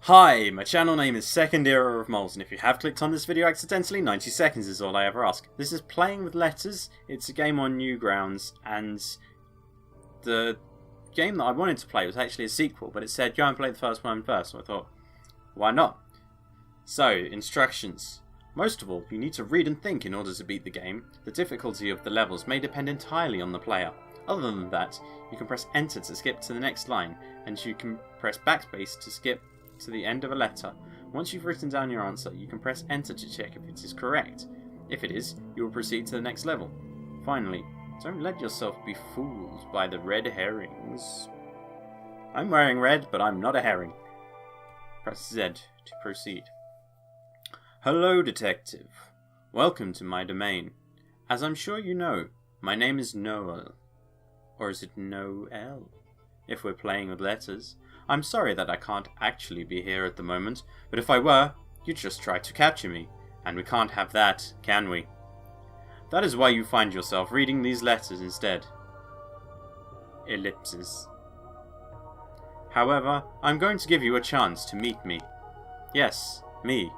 Hi, my channel name is Second Era of Moles, and if you have clicked on this video accidentally, 90 seconds is all I ever ask. This is Playing with Letters. It's a game on Newgrounds, and the game that I wanted to play was actually a sequel, but it said go and play the first one first, so I thought, why not? So, instructions. Most of all, you need to read and think in order to beat the game. The difficulty of the levels may depend entirely on the player. Other than that, you can press enter to skip to the next line, and you can press backspace to skip to the end of a letter. Once you've written down your answer, you can press enter to check if it is correct. If it is, you will proceed to the next level. Finally, don't let yourself be fooled by the red herrings. I'm wearing red, but I'm not a herring. Press Z to proceed. Hello, detective. Welcome to my domain. As I'm sure you know, my name is Noel. Or is it Noel? If we're playing with letters. I'm sorry that I can't actually be here at the moment, but if I were, you'd just try to capture me, and we can't have that, can we? That is why you find yourself reading these letters instead. Ellipses. However, I'm going to give you a chance to meet me. Yes, me.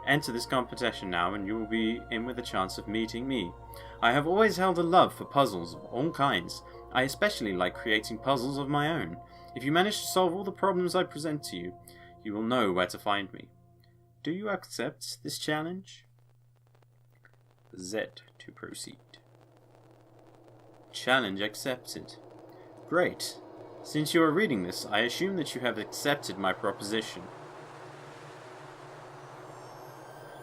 Enter this competition now and you will be in with a chance of meeting me. I have always held a love for puzzles of all kinds. I especially like creating puzzles of my own. If you manage to solve all the problems I present to you, you will know where to find me. Do you accept this challenge? Z to proceed. Challenge accepted. Great. Since you are reading this, I assume that you have accepted my proposition.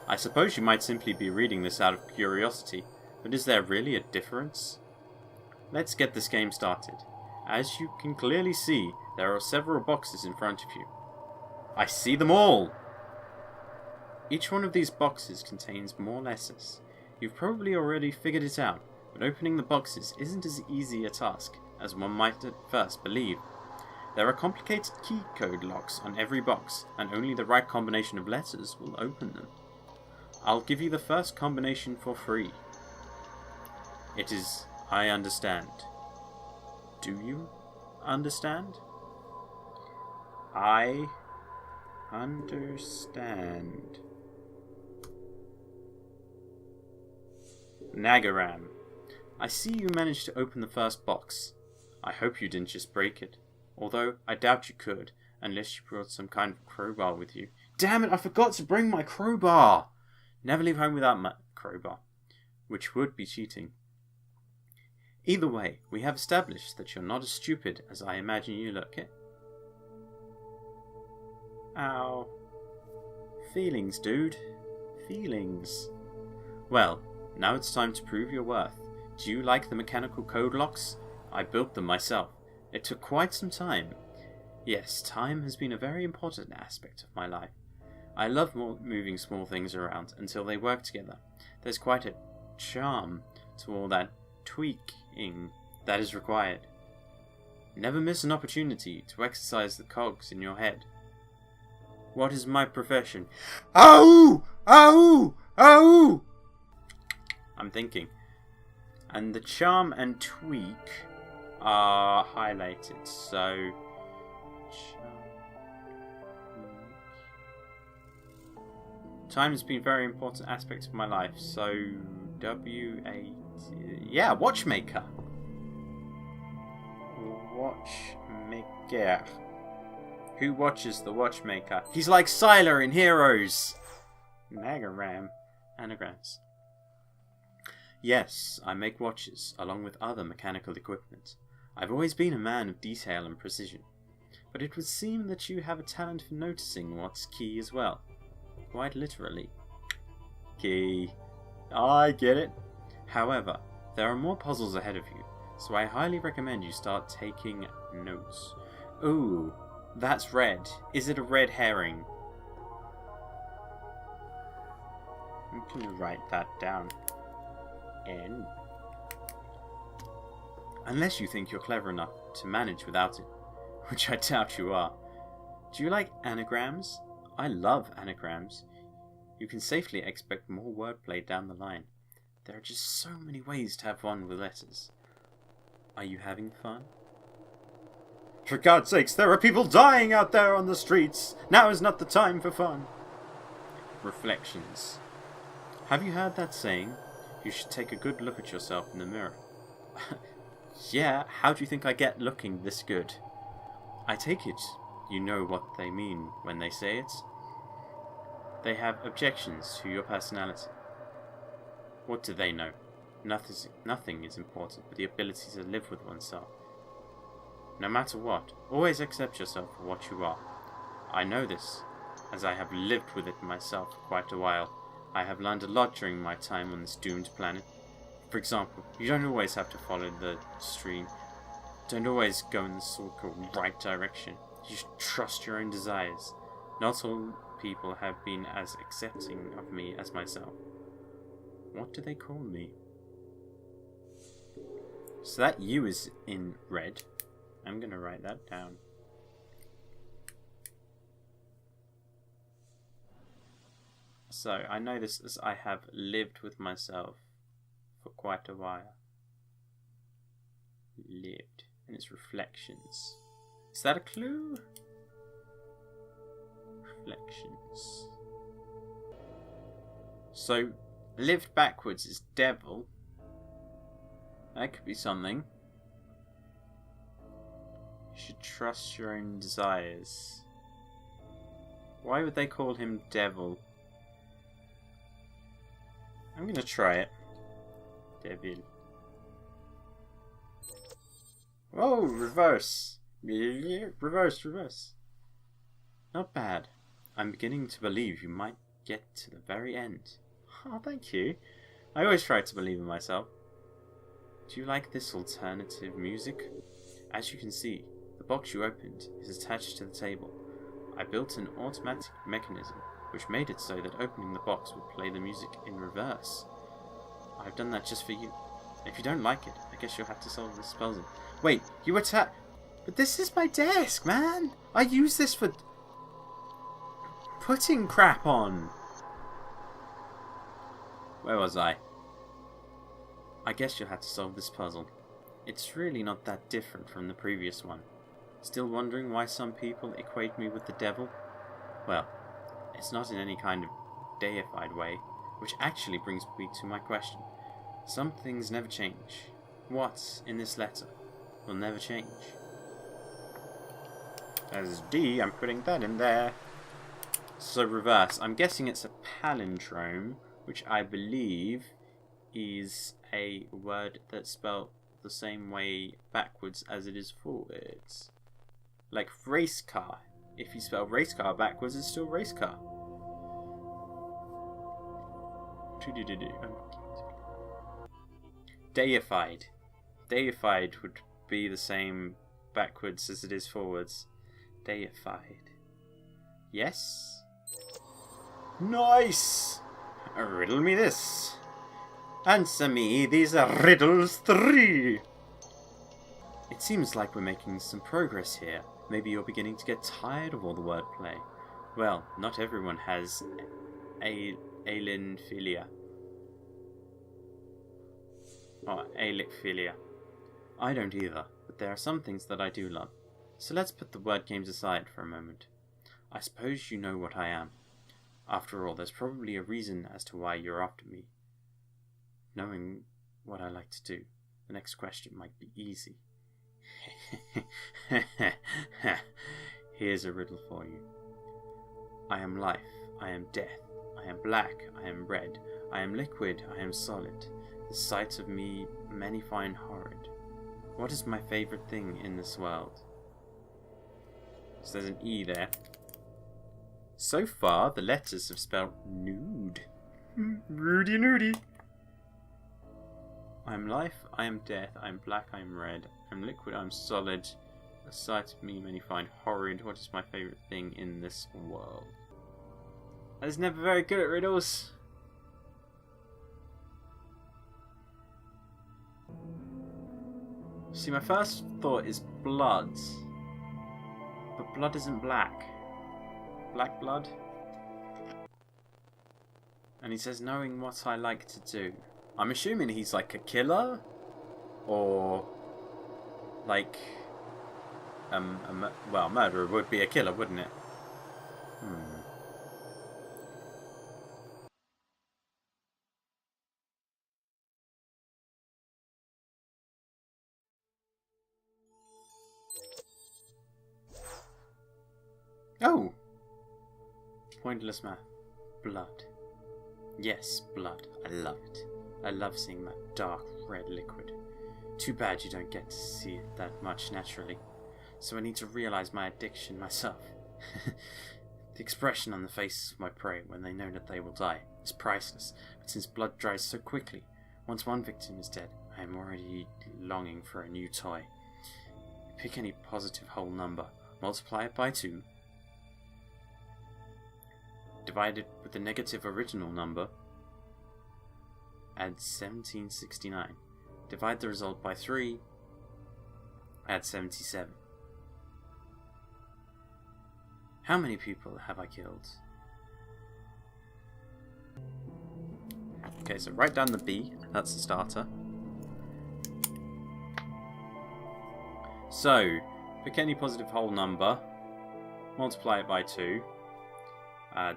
I suppose you might simply be reading this out of curiosity, but is there really a difference? Let's get this game started. As you can clearly see, there are several boxes in front of you. I see them all! Each one of these boxes contains more letters. You've probably already figured it out, but opening the boxes isn't as easy a task as one might at first believe. There are complicated key code locks on every box, and only the right combination of letters will open them. I'll give you the first combination for free. It is I understand. Do you understand? I understand. Nagaram. I see you managed to open the first box. I hope you didn't just break it. Although, I doubt you could, unless you brought some kind of crowbar with you. Damn it, I forgot to bring my crowbar! Never leave home without my crowbar. Which would be cheating. Either way, we have established that you're not as stupid as I imagine you look it. Ow. Feelings, dude. Feelings. Well, now it's time to prove your worth. Do you like the mechanical code locks? I built them myself. It took quite some time. Yes, time has been a very important aspect of my life. I love moving small things around until they work together. There's quite a charm to all that tweaking that is required. Never miss an opportunity to exercise the cogs in your head. What is my profession? Ow! Ow! Ow! I'm thinking. And the charm and tweak are highlighted, so time has been a very important aspect of my life, so W-A-T... Yeah, watchmaker. Watchmaker. Who watches the watchmaker? He's like Sylar in Heroes. Nagaram. Anagrams. Yes, I make watches, along with other mechanical equipment. I've always been a man of detail and precision. But it would seem that you have a talent for noticing what's key as well. Quite literally. Key. I get it. However, there are more puzzles ahead of you, so I highly recommend you start taking notes. Ooh, that's red. Is it a red herring? I'm gonna write that down. N. Unless you think you're clever enough to manage without it, which I doubt you are. Do you like anagrams? I love anagrams. You can safely expect more wordplay down the line. There are just so many ways to have fun with letters. Are you having fun? For God's sakes, there are people dying out there on the streets. Now is not the time for fun. Reflections. Have you heard that saying? You should take a good look at yourself in the mirror. Yeah, how do you think I get looking this good? I take it you know what they mean when they say it. They have objections to your personality. What do they know? Nothing is important but the ability to live with oneself. No matter what, always accept yourself for what you are. I know this, as I have lived with it myself for quite a while. I have learned a lot during my time on this doomed planet. For example, you don't always have to follow the stream. Don't always go in the so-called right direction. You should trust your own desires. Not all people have been as accepting of me as myself. What do they call me? So that U is in red. I'm going to write that down. So, I know this as I have lived with myself for quite a while. Lived. And it's reflections. Is that a clue? Reflections. So, lived backwards is devil. That could be something. You should trust your own desires. Why would they call him devil? I'm going to try it. Devil. Oh, reverse. Reverse. Not bad. I'm beginning to believe you might get to the very end. Oh, thank you. I always try to believe in myself. Do you like this alternative music? As you can see, the box you opened is attached to the table. I built an automatic mechanism which made it so that opening the box would play the music in reverse. I've done that just for you. If you don't like it, I guess you'll have to solve this puzzle. Wait, you attack... But this is my desk, man! I use this for... putting crap on! Where was I? I guess you'll have to solve this puzzle. It's really not that different from the previous one. Still wondering why some people equate me with the devil? Well, it's not in any kind of deified way, which actually brings me to my question. Some things never change. What's in this letter will never change. As D, I'm putting that in there. So reverse. I'm guessing it's a palindrome, which I believe is a word that's spelled the same way backwards as it is forwards. Like race car. If you spell race car backwards, it's still race car. Deified. Deified would be the same backwards as it is forwards. Deified. Yes? Nice! Riddle me this. Answer me these riddles 3. It seems like we're making some progress here. Maybe you're beginning to get tired of all the wordplay. Well, not everyone has alinphilia. Or alicphilia. I don't either, but there are some things that I do love. So let's put the word games aside for a moment. I suppose you know what I am. After all, there's probably a reason as to why you're after me. Knowing what I like to do, the next question might be easy. Here's a riddle for you. I am life, I am death, I am black, I am red, I am liquid, I am solid. The sight of me many find horrid. What is my favourite thing in this world? So there's an E there. So far, the letters have spelled nude. Rudy noody. I am life, I am death, I am black, I am red, I am liquid, I am solid. The sight of me many find horrid. What is my favourite thing in this world? I was never very good at riddles. See, my first thought is blood. But blood isn't black. Black blood? And he says, knowing what I like to do. I'm assuming he's like a killer? Or like well, a murderer would be a killer, wouldn't it? Oh! Pointless math. Blood. Yes, blood. I love it. I love seeing that dark red liquid. Too bad you don't get to see it that much naturally. So I need to realize my addiction myself. The expression on the faces of my prey when they know that they will die is priceless, but since blood dries so quickly, once one victim is dead, I am already longing for a new toy. Pick any positive whole number, multiply it by 2, divide it with the negative original number, add 1769. Divide the result by 3, add 77. How many people have I killed? Okay, so write down the B, that's the starter. So, pick any positive whole number, multiply it by 2,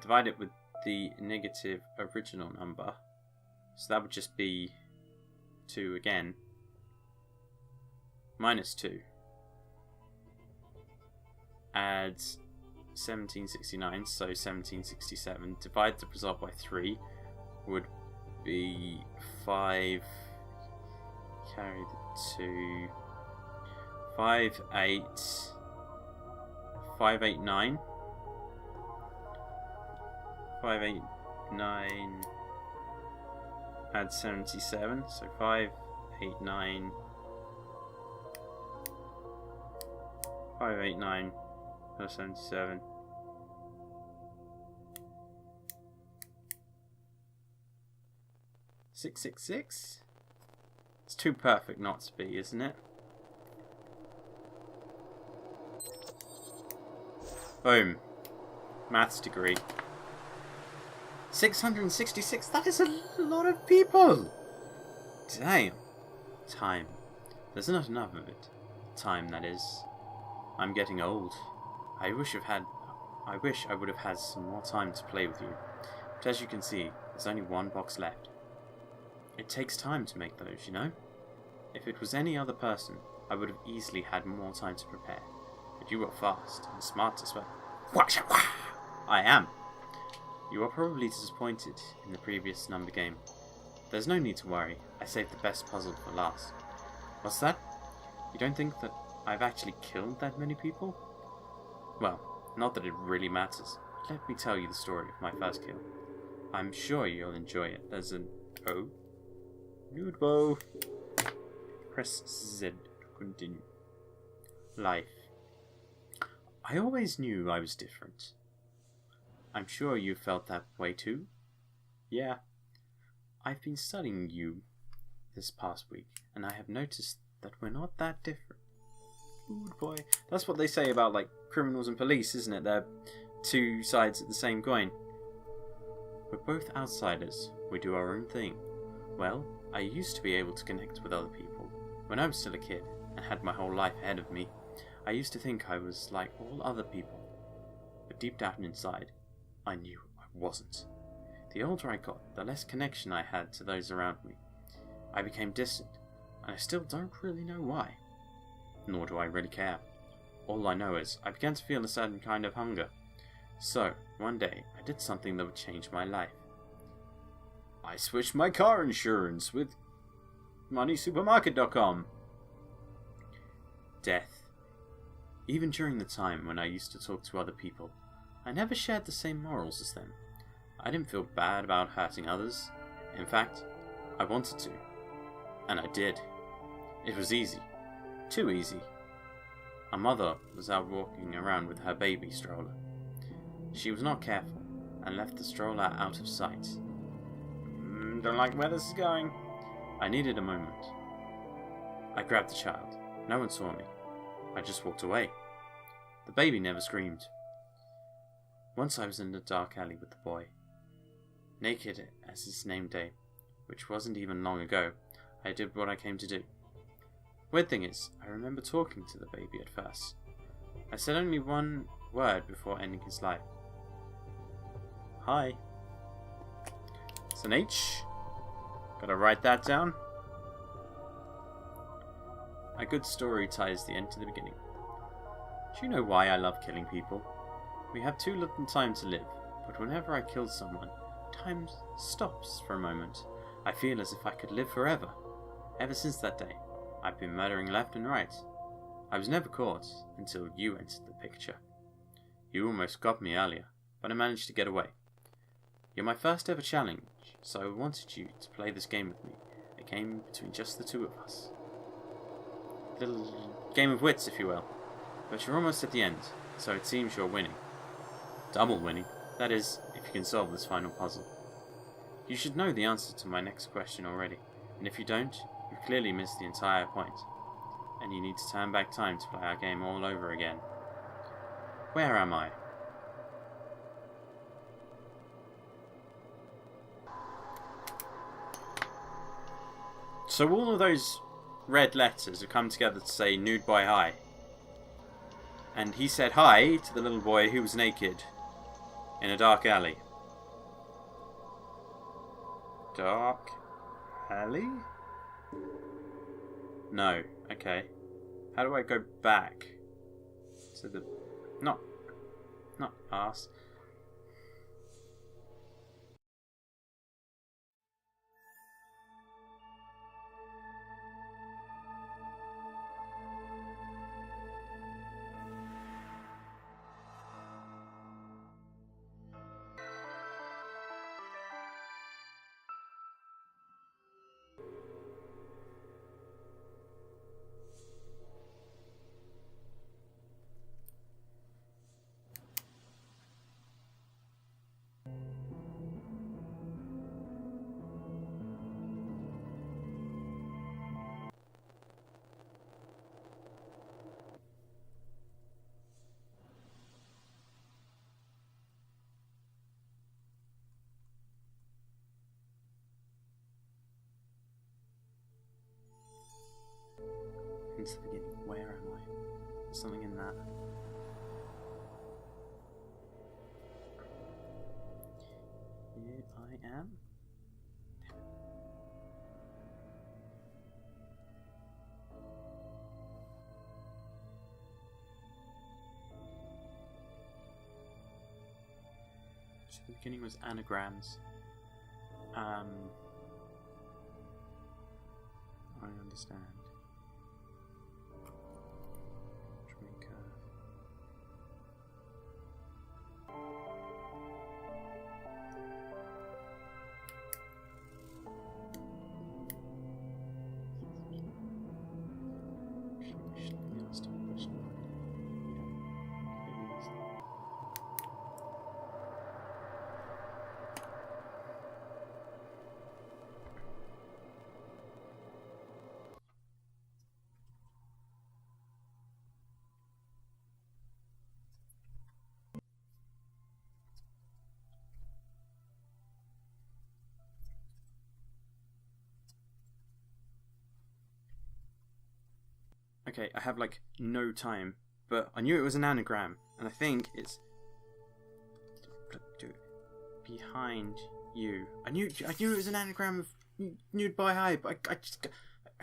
divide it with the negative original number, so that would just be 2 again, minus 2, add 1769, so 1767, divide the result by 3, would be 5, carry the 2, 5, 8, 5, 8, 9, 5, 8, 9, add 77, so 5, 8, 9, 5, 8, 9, plus 77. Six, 6, 6? It's too perfect not to be, isn't it? Boom. Maths degree. 666, that is a lot of people! Damn. Time. There's not enough of it. Time, that is. I'm getting old. I wish I would have had some more time to play with you. But as you can see, there's only one box left. It takes time to make those, you know? If it was any other person, I would have easily had more time to prepare. But you were fast and smart as well. I am. You are probably disappointed in the previous number game. There's no need to worry. I saved the best puzzle for last. What's that? You don't think that I've actually killed that many people? Well, not that it really matters. Let me tell you the story of my first kill. I'm sure you'll enjoy it. There's an O. Good bow. Press Z to continue. Life. I always knew I was different. I'm sure you felt that way too? Yeah. I've been studying you this past week, and I have noticed that we're not that different. Good boy. That's what they say about, like, criminals and police, isn't it? They're two sides of the same coin. We're both outsiders. We do our own thing. Well, I used to be able to connect with other people. When I was still a kid, and had my whole life ahead of me, I used to think I was like all other people. But deep down inside, I knew I wasn't. The older I got, the less connection I had to those around me. I became distant, and I still don't really know why. Nor do I really care. All I know is I began to feel a certain kind of hunger. So, one day, I did something that would change my life. I switched my car insurance with MoneySupermarket.com. Death. Even during the time when I used to talk to other people, I never shared the same morals as them. I didn't feel bad about hurting others. In fact, I wanted to. And I did. It was easy. Too easy. A mother was out walking around with her baby stroller. She was not careful and left the stroller out of sight. Don't like where this is going. I needed a moment. I grabbed the child. No one saw me. I just walked away. The baby never screamed. Once I was in the dark alley with the boy. Naked as his name day, which wasn't even long ago, I did what I came to do. Weird thing is, I remember talking to the baby at first. I said only one word before ending his life. Hi. It's an H. Gotta write that down. A good story ties the end to the beginning. Do you know why I love killing people? We have too little time to live, but whenever I kill someone, time stops for a moment. I feel as if I could live forever. Ever since that day, I've been murdering left and right. I was never caught until you entered the picture. You almost got me earlier, but I managed to get away. You're my first ever challenge, so I wanted you to play this game with me. A game between just the two of us. A little game of wits, if you will. But you're almost at the end, so it seems you're winning. Double winning. That is, if you can solve this final puzzle. You should know the answer to my next question already, and if you don't, you've clearly missed the entire point. And you need to turn back time to play our game all over again. Where am I? So all of those red letters have come together to say nude boy hi. And he said hi to the little boy who was naked in a dark alley. Dark alley? No. Okay. How do I go back to the... Not past. Into the beginning. Where am I? There's something in that. Here I am. So the beginning was anagrams. I understand. Okay, I have like no time, but I knew it was an anagram, and I think it's behind you. I knew it was an anagram of nude by high, but I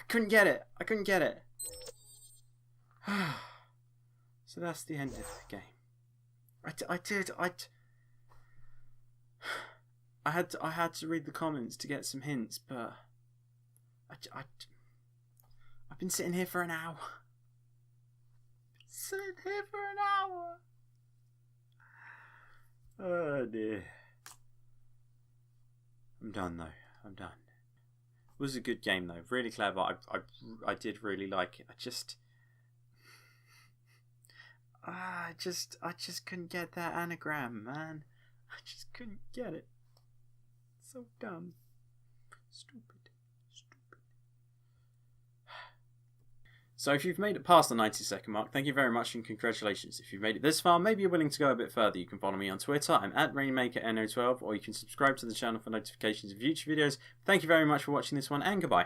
couldn't get it. I couldn't get it. So that's the end of the game. I had to read the comments to get some hints, but I've been sitting here for an hour. Oh dear. I'm done though. I'm done. It was a good game though. Really clever. I did really like it. I just couldn't get that anagram, man. I just couldn't get it. So dumb. Stupid. So if you've made it past the 90-second mark, thank you very much and congratulations. If you've made it this far, maybe you're willing to go a bit further. You can follow me on Twitter. I'm at RainmakerNO12, or you can subscribe to the channel for notifications of future videos. Thank you very much for watching this one, and goodbye.